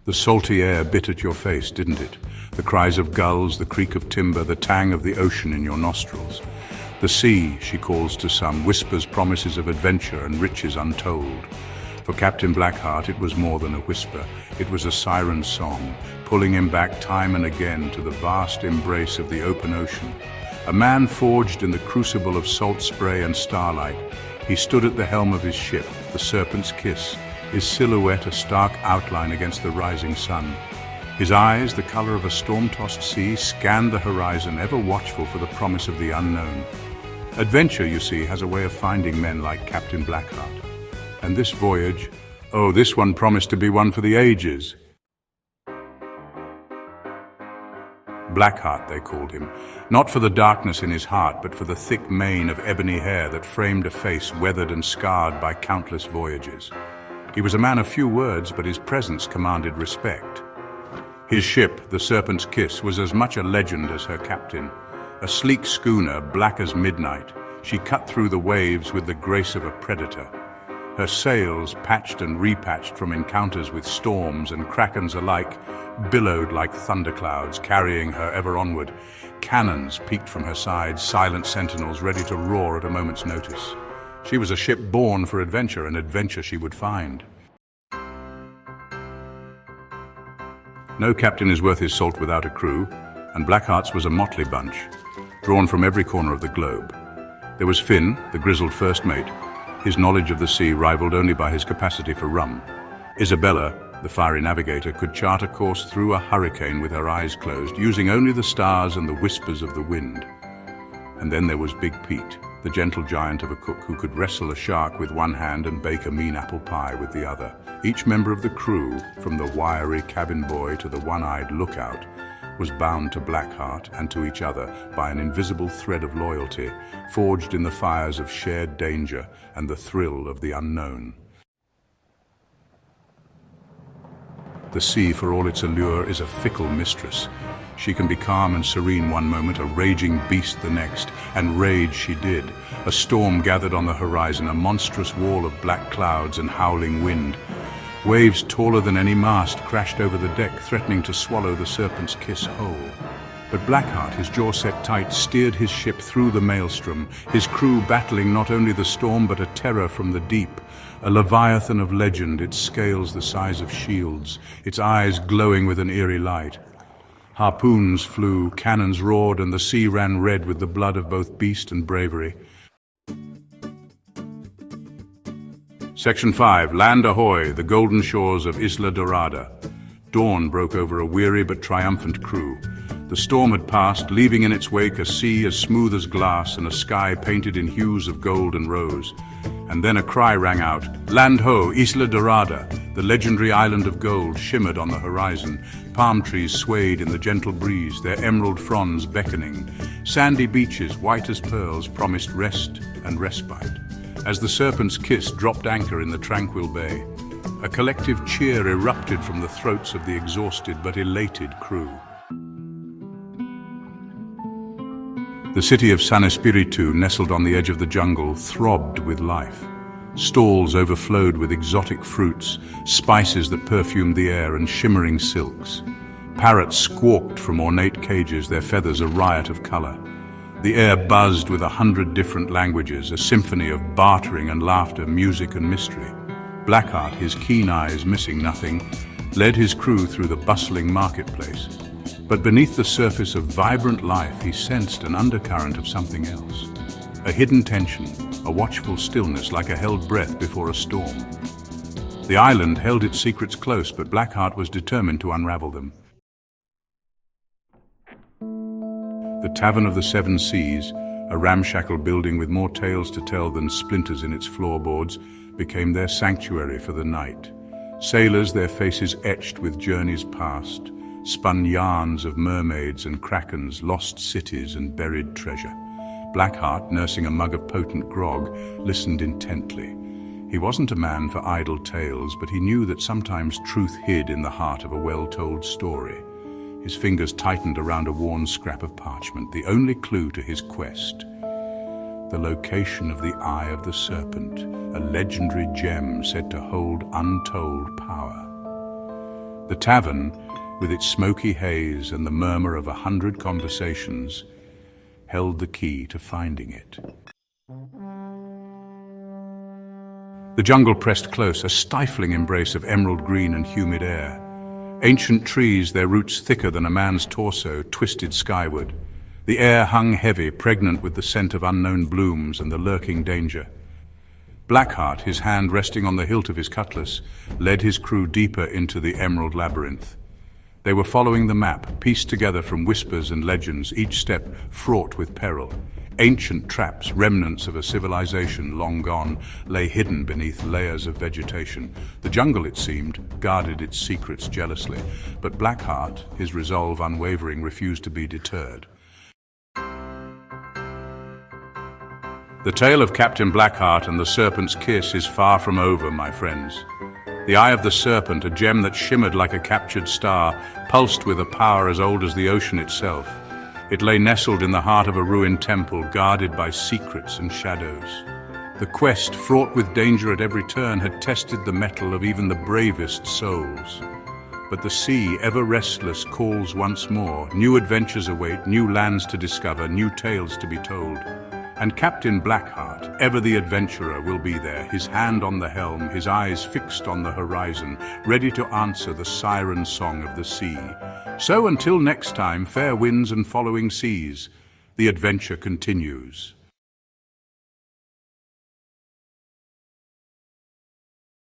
The salty air bit at your face, didn't it? The cries of gulls, the creak of timber, the tang of the ocean in your nostrils. The sea, she calls to some, whispers promises of adventure and riches untold. For Captain Blackheart, it was more than a whisper. It was a siren song, pulling him back time and again to the vast embrace of the open ocean. A man forged in the crucible of salt spray and starlight, he stood at the helm of his ship, the Serpent's Kiss, his silhouette a stark outline against the rising sun. His eyes, the color of a storm-tossed sea, scanned the horizon, ever watchful for the promise of the unknown. Adventure, you see, has a way of finding men like Captain Blackheart. And this voyage, oh, this one promised to be one for the ages. Blackheart, they called him, not for the darkness in his heart, but for the thick mane of ebony hair that framed a face weathered and scarred by countless voyages. He was a man of few words, but his presence commanded respect. His ship, the Serpent's Kiss, was as much a legend as her captain. A sleek schooner, black as midnight, she cut through the waves with the grace of a predator. Her sails, patched and repatched from encounters with storms and krakens alike, billowed like thunderclouds, carrying her ever onward. Cannons peeked from her sides, silent sentinels ready to roar at a moment's notice. She was a ship born for adventure, and adventure she would find. No captain is worth his salt without a crew, and Blackheart's was a motley bunch, drawn from every corner of the globe. There was Finn, the grizzled first mate, his knowledge of the sea rivaled only by his capacity for rum. Isabella, the fiery navigator, could chart a course through a hurricane with her eyes closed, using only the stars and the whispers of the wind. And then there was Big Pete, the gentle giant of a cook who could wrestle a shark with one hand and bake a mean apple pie with the other. Each member of the crew, from the wiry cabin boy to the one-eyed lookout, was bound to Blackheart and to each other by an invisible thread of loyalty, forged in the fires of shared danger and the thrill of the unknown. The sea, for all its allure, is a fickle mistress. She can be calm and serene one moment, a raging beast the next, and rage she did. A storm gathered on the horizon, a monstrous wall of black clouds and howling wind. Waves taller than any mast crashed over the deck, threatening to swallow the Serpent's Kiss whole. But Blackheart, his jaw set tight, steered his ship through the maelstrom, his crew battling not only the storm but a terror from the deep. A leviathan of legend, its scales the size of shields, its eyes glowing with an eerie light. Harpoons flew, cannons roared, and the sea ran red with the blood of both beast and bravery. Section 5, Land Ahoy, the golden shores of Isla Dorada. Dawn broke over a weary but triumphant crew. The storm had passed, leaving in its wake a sea as smooth as glass and a sky painted in hues of gold and rose. And then a cry rang out, "Land ho, Isla Dorada!" The legendary island of gold shimmered on the horizon. Palm trees swayed in the gentle breeze, their emerald fronds beckoning. Sandy beaches, white as pearls, promised rest and respite. As the Serpent's Kiss dropped anchor in the tranquil bay, a collective cheer erupted from the throats of the exhausted but elated crew. The city of San Espiritu, nestled on the edge of the jungle, throbbed with life. Stalls overflowed with exotic fruits, spices that perfumed the air, and shimmering silks. Parrots squawked from ornate cages, their feathers a riot of color. The air buzzed with 100 different languages, a symphony of bartering and laughter, music and mystery. Blackheart, his keen eyes missing nothing, led his crew through the bustling marketplace. But beneath the surface of vibrant life, he sensed an undercurrent of something else. A hidden tension, a watchful stillness like a held breath before a storm. The island held its secrets close, but Blackheart was determined to unravel them. The Tavern of the Seven Seas, a ramshackle building with more tales to tell than splinters in its floorboards, became their sanctuary for the night. Sailors, their faces etched with journeys past, spun yarns of mermaids and krakens, lost cities and buried treasure. Blackheart, nursing a mug of potent grog, listened intently. He wasn't a man for idle tales, but he knew that sometimes truth hid in the heart of a well-told story. His fingers tightened around a worn scrap of parchment, the only clue to his quest. The location of the Eye of the Serpent, a legendary gem said to hold untold power. The tavern, with its smoky haze and the murmur of 100 conversations, held the key to finding it. The jungle pressed close, a stifling embrace of emerald green and humid air. Ancient trees, their roots thicker than a man's torso, twisted skyward. The air hung heavy, pregnant with the scent of unknown blooms and the lurking danger. Blackheart, his hand resting on the hilt of his cutlass, led his crew deeper into the emerald labyrinth. They were following the map, pieced together from whispers and legends, each step fraught with peril. Ancient traps, remnants of a civilization long gone, lay hidden beneath layers of vegetation. The jungle, it seemed, guarded its secrets jealously, but Blackheart, his resolve unwavering, refused to be deterred. The tale of Captain Blackheart and the Serpent's Kiss is far from over, my friends. The eye of the serpent, a gem that shimmered like a captured star, pulsed with a power as old as the ocean itself. It lay nestled in the heart of a ruined temple, guarded by secrets and shadows. The quest, fraught with danger at every turn, had tested the mettle of even the bravest souls. But the sea, ever restless, calls once more. New adventures await, new lands to discover, new tales to be told. And Captain Blackheart, ever the adventurer, will be there, his hand on the helm, his eyes fixed on the horizon, ready to answer the siren song of the sea. So until next time, fair winds and following seas, the adventure continues.